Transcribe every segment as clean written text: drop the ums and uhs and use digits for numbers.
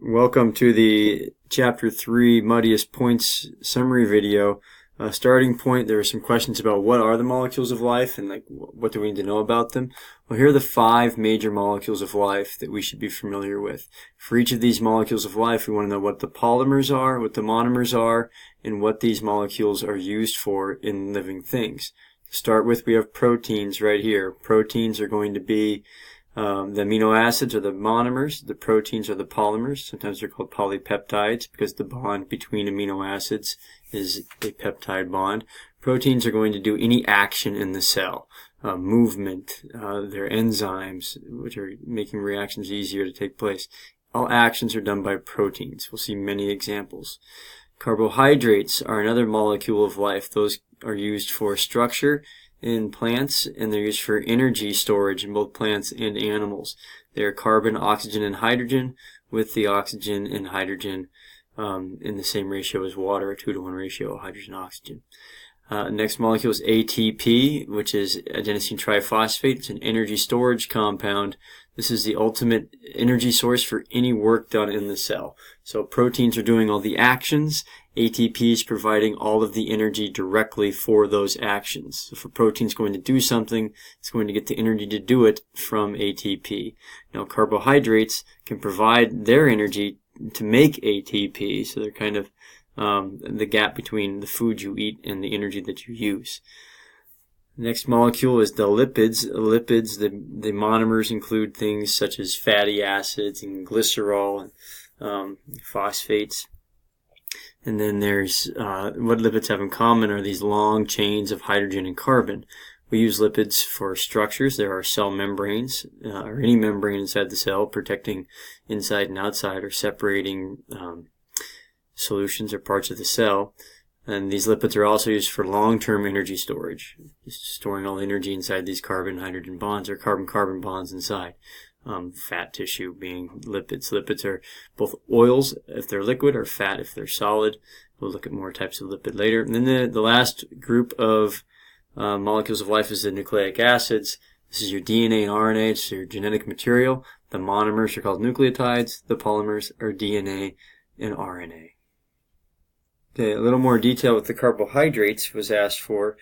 Welcome to the Chapter 3 Muddiest Points summary video. Starting point, there are some questions about what are the molecules of life and what do we need to know about them. Well, here are the 5 major molecules of life that we should be familiar with. For each of these molecules of life, we want to know what the polymers are, what the monomers are, and what these molecules are used for in living things. To start with, we have proteins right here. Proteins are going to be the amino acids are the monomers, the proteins are the polymers. Sometimes they're called polypeptides because the bond between amino acids is a peptide bond. Proteins are going to do any action in the cell, movement, they're enzymes, which are making reactions easier to take place. All actions are done by proteins. We'll see many examples. Carbohydrates are another molecule of life. Those are used for structure in plants, and they're used for energy storage in both plants and animals. They are carbon, oxygen, and hydrogen, with the oxygen and hydrogen in the same ratio as water, a 2-to-1 ratio, hydrogen-oxygen. Next molecule is ATP, which is adenosine triphosphate. It's an energy storage compound. This is the ultimate energy source for any work done in the cell. So proteins are doing all the actions. ATP is providing all of the energy directly for those actions. So if a protein's going to do something, it's going to get the energy to do it from ATP. Now carbohydrates can provide their energy to make ATP, so they're kind of the gap between the food you eat and the energy that you use. Next molecule is the lipids. The monomers include things such as fatty acids and glycerol and phosphates. And then there's what lipids have in common are these long chains of hydrogen and carbon. We use lipids for structures. There are cell membranes, or any membrane inside the cell, protecting inside and outside or separating solutions or parts of the cell. And these lipids are also used for long-term energy storage, storing all energy inside these carbon-hydrogen bonds or carbon-carbon bonds inside. Fat tissue being lipids. Lipids are both oils if they're liquid or fat if they're solid. We'll look at more types of lipid later. And then the last group of molecules of life is the nucleic acids. This is your DNA and RNA. It's your genetic material. The monomers are called nucleotides. The polymers are DNA and RNA. Okay, a little more detail with the carbohydrates was asked for,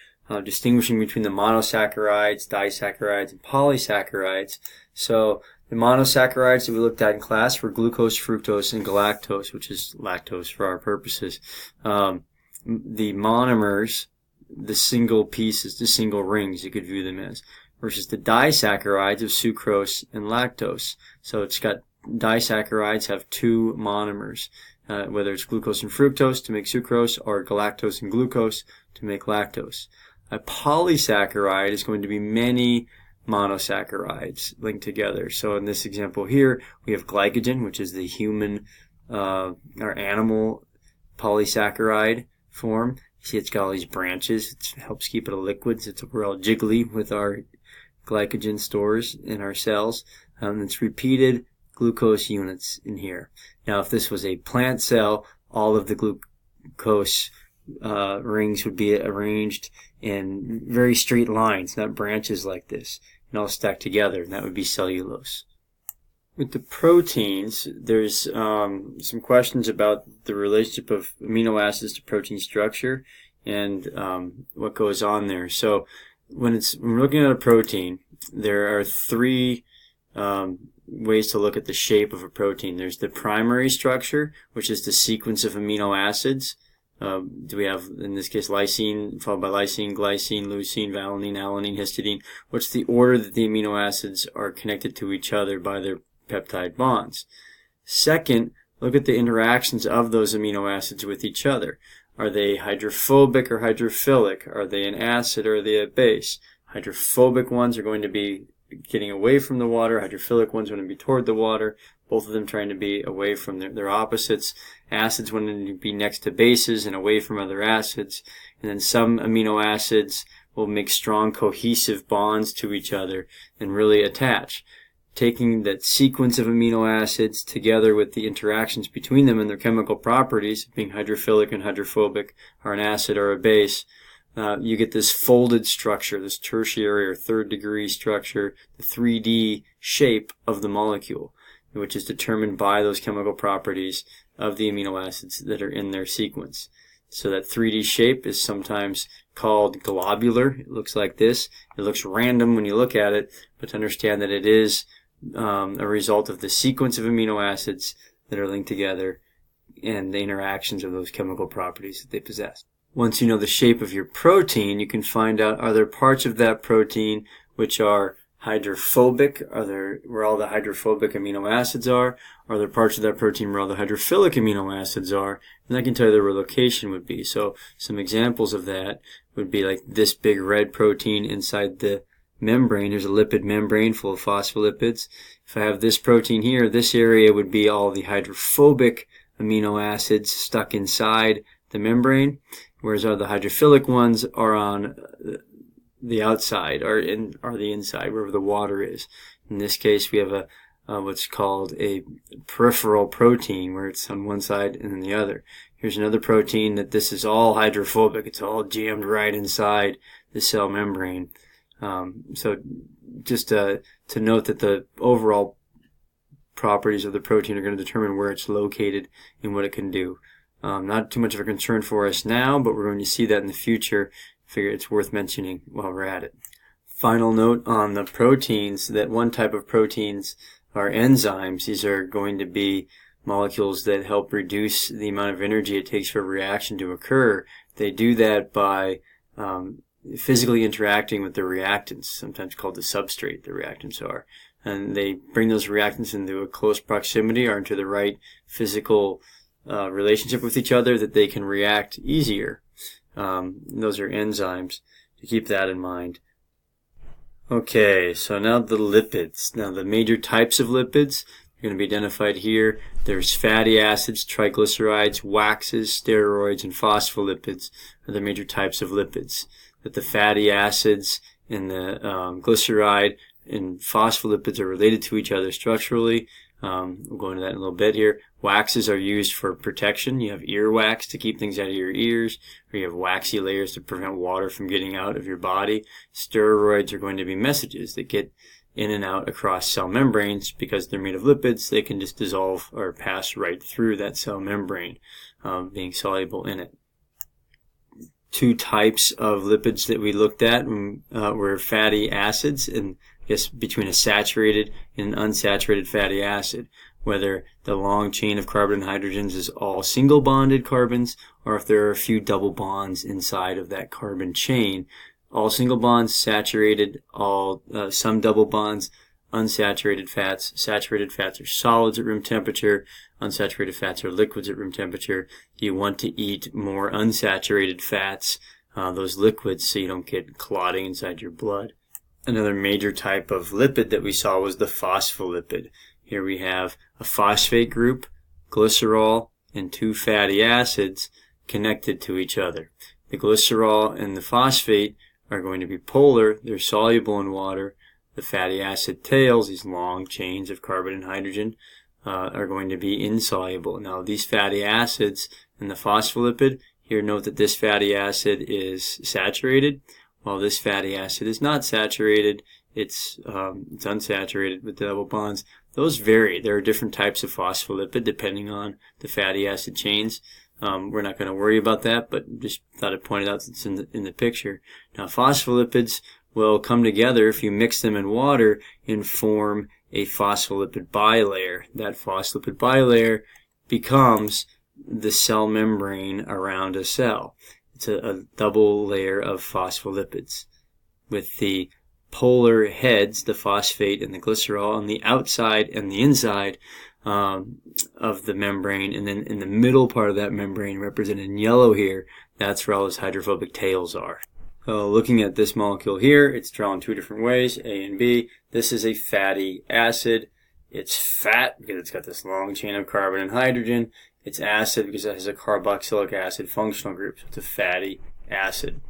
distinguishing between the monosaccharides, disaccharides, and polysaccharides. So the monosaccharides that we looked at in class were glucose, fructose, and galactose, which is lactose for our purposes. The monomers, the single pieces, the single rings, you could view them as, versus the disaccharides of sucrose and lactose. So it's got disaccharides have 2 monomers. Whether it's glucose and fructose to make sucrose or galactose and glucose to make lactose. A polysaccharide is going to be many monosaccharides linked together. So in this example here, we have glycogen, which is the human or animal polysaccharide form. You see it's got all these branches. It helps keep it a liquid. We're all jiggly with our glycogen stores in our cells. It's repeated glucose units in here. Now, if this was a plant cell, all of the glucose rings would be arranged in very straight lines, not branches like this, and all stacked together, and that would be cellulose. With the proteins, there's some questions about the relationship of amino acids to protein structure and what goes on there. So when we're looking at a protein, there are 3 ways to look at the shape of a protein. There's the primary structure, which is the sequence of amino acids. Do we have, in this case, lysine, followed by lysine, glycine, leucine, valine, alanine, histidine? What's the order that the amino acids are connected to each other by their peptide bonds? Second, look at the interactions of those amino acids with each other. Are they hydrophobic or hydrophilic? Are they an acid or are they a base? Hydrophobic ones are going to be getting away from the water. Hydrophilic ones want to be toward the water. Both of them trying to be away from their opposites. Acids want to be next to bases and away from other acids. And then some amino acids will make strong cohesive bonds to each other and really attach. Taking that sequence of amino acids together with the interactions between them and their chemical properties, being hydrophilic and hydrophobic, or an acid or a base, you get this folded structure, this tertiary or 3rd degree structure, the 3D shape of the molecule. which is determined by those chemical properties of the amino acids that are in their sequence. So that 3D shape is sometimes called globular. It looks like this. It looks random when you look at it, but to understand that it is a result of the sequence of amino acids that are linked together and the interactions of those chemical properties that they possess. Once you know the shape of your protein, you can find out, are there parts of that protein which are hydrophobic? Are there where all the hydrophobic amino acids are? Are there parts of that protein where all the hydrophilic amino acids are? And I can tell you where location would be. So some examples of that would be like this big red protein inside the membrane. There's a lipid membrane full of phospholipids. If I have this protein here, this area would be all the hydrophobic amino acids stuck inside the membrane, whereas all the hydrophilic ones are on the outside, or the inside, wherever the water is. In this case, we have a what's called a peripheral protein, where it's on one side and then the other. Here's another protein that this is all hydrophobic. It's all jammed right inside the cell membrane. So just to note that the overall properties of the protein are going to determine where it's located and what it can do. Not too much of a concern for us now, but we're going to see that in the future. Figure it's worth mentioning while we're at it. Final note on the proteins, that one type of proteins are enzymes. These are going to be molecules that help reduce the amount of energy it takes for a reaction to occur. They do that by physically interacting with the reactants, sometimes called the substrate, the reactants are. And they bring those reactants into a close proximity or into the right physical relationship with each other that they can react easier. Those are enzymes, to keep that in mind. Okay, so now the lipids. Now the major types of lipids are going to be identified here. There's fatty acids, triglycerides, waxes, steroids, and phospholipids are the major types of lipids. That the fatty acids and the glyceride and phospholipids are related to each other structurally. We'll go into that in a little bit here. Waxes are used for protection. You have earwax to keep things out of your ears, or you have waxy layers to prevent water from getting out of your body. Steroids are going to be messages that get in and out across cell membranes. Because they're made of lipids, they can just dissolve or pass right through that cell membrane, being soluble in it. Two types of lipids that we looked at were fatty acids, and I guess between a saturated and an unsaturated fatty acid, whether the long chain of carbon and hydrogens is all single bonded carbons, or if there are a few double bonds inside of that carbon chain. All single bonds, saturated, some double bonds, unsaturated fats. Saturated fats are solids at room temperature. Unsaturated fats are liquids at room temperature. You want to eat more unsaturated fats, those liquids, so you don't get clotting inside your blood. Another major type of lipid that we saw was the phospholipid. Here we have a phosphate group, glycerol, and two fatty acids connected to each other. The glycerol and the phosphate are going to be polar. They're soluble in water. The fatty acid tails, these long chains of carbon and hydrogen, are going to be insoluble. Now, these fatty acids and the phospholipid, here note that this fatty acid is saturated, while this fatty acid is not saturated. It's unsaturated with double bonds. Those vary. There are different types of phospholipid depending on the fatty acid chains. We're not going to worry about that, but just thought I'd point it out since it's in the picture. Now, phospholipids will come together if you mix them in water and form a phospholipid bilayer. That phospholipid bilayer becomes the cell membrane around a cell. It's a double layer of phospholipids with the polar heads, the phosphate and the glycerol, on the outside and the inside of the membrane, and then in the middle part of that membrane, represented in yellow here, that's where all those hydrophobic tails are. Looking at this molecule here, it's drawn two different ways, A and B. This is a fatty acid. It's fat because it's got this long chain of carbon and hydrogen. It's acid because it has a carboxylic acid functional group, so it's a fatty acid.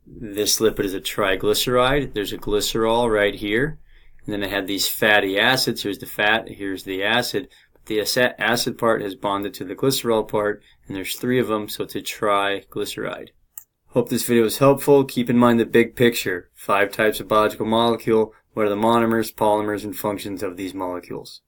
This lipid is a triglyceride. There's a glycerol right here. And then I had these fatty acids. Here's the fat, here's the acid. The acid part has bonded to the glycerol part, and there's three of them, so it's a triglyceride. Hope this video was helpful. Keep in mind the big picture. 5 types of biological molecule. What are the monomers, polymers, and functions of these molecules?